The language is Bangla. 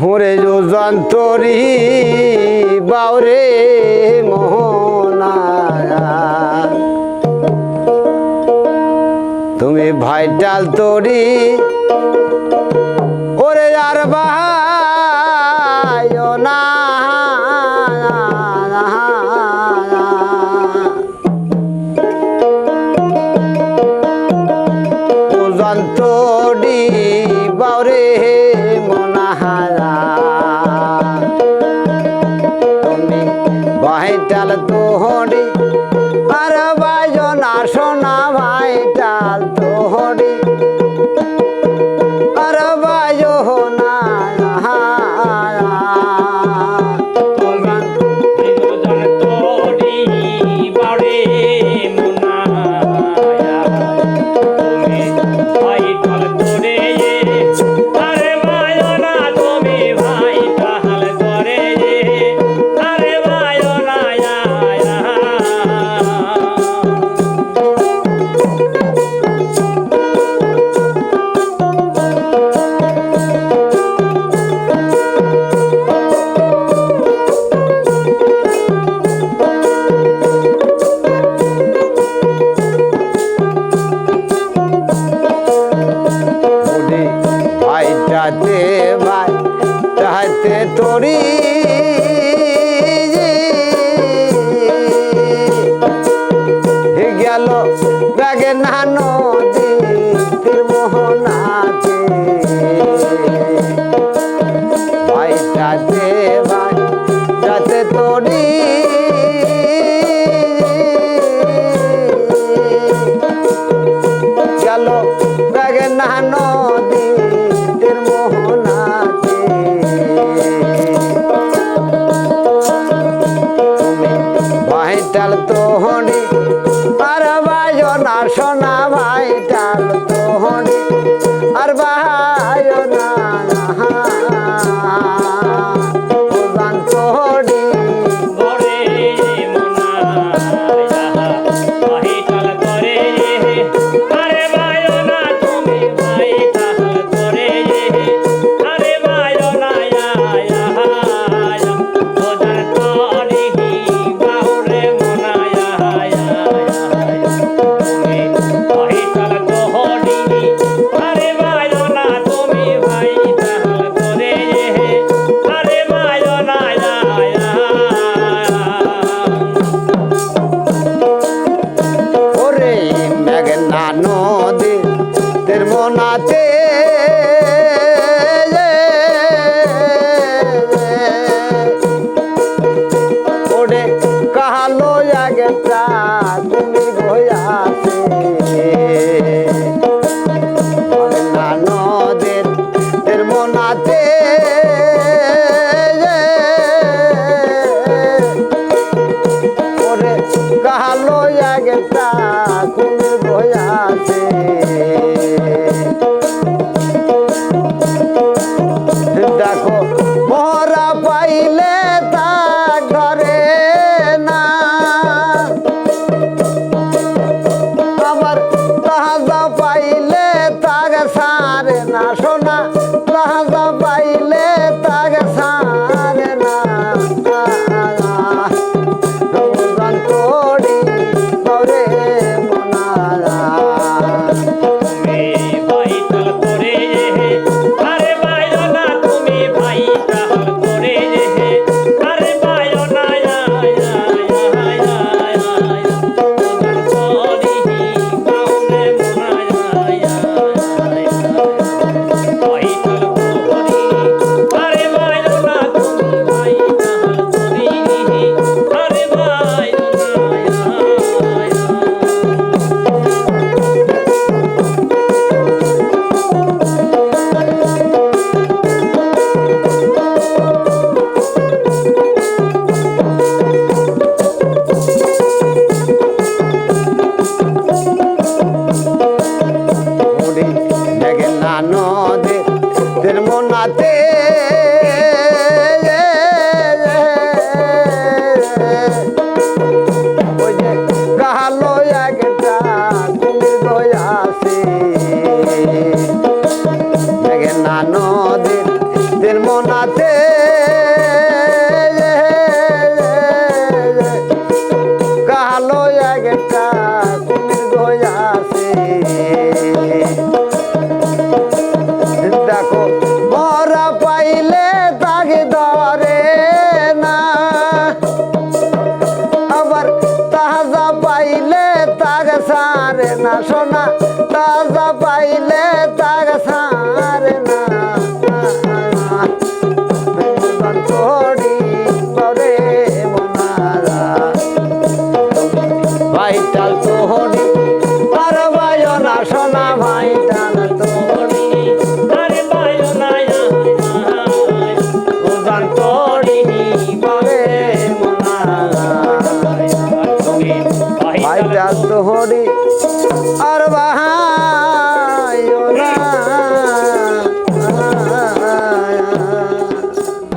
হোরে যো যন্তরি বাউরে মোহনা তুমি ভাইটাল তরি ওরে আর বাহায়ো না যন্তরি বাউরে মনাহারা তুমি ভাইটাল তোহরি আর বাজো না সোনা ভাইটাল তোহরি আর বাজো না ভাইটাতে ভাই চাহতে তোরি গেল ব্যাগে না নদীর মোহনাতে ভাইটাতে ভাই চাহতে তোরি গেল ব্যাগে না নদী ভাইটাল তোহরি আর বাজো না সোনা ভাইটাল তোহরি আর বাজো না মনাতে কালো একটা কুমির গয়াছে দেখো মরা পাইলে তাকে ধরে না আবার তাজা পাইলে তাকে সারে না সোনা তাজা পাইলে তাকে সারে না ভাইটাল তোহনি আর বায়ো না সোনা ভাইটাল তোহনি আরে বায়ো না উজান তো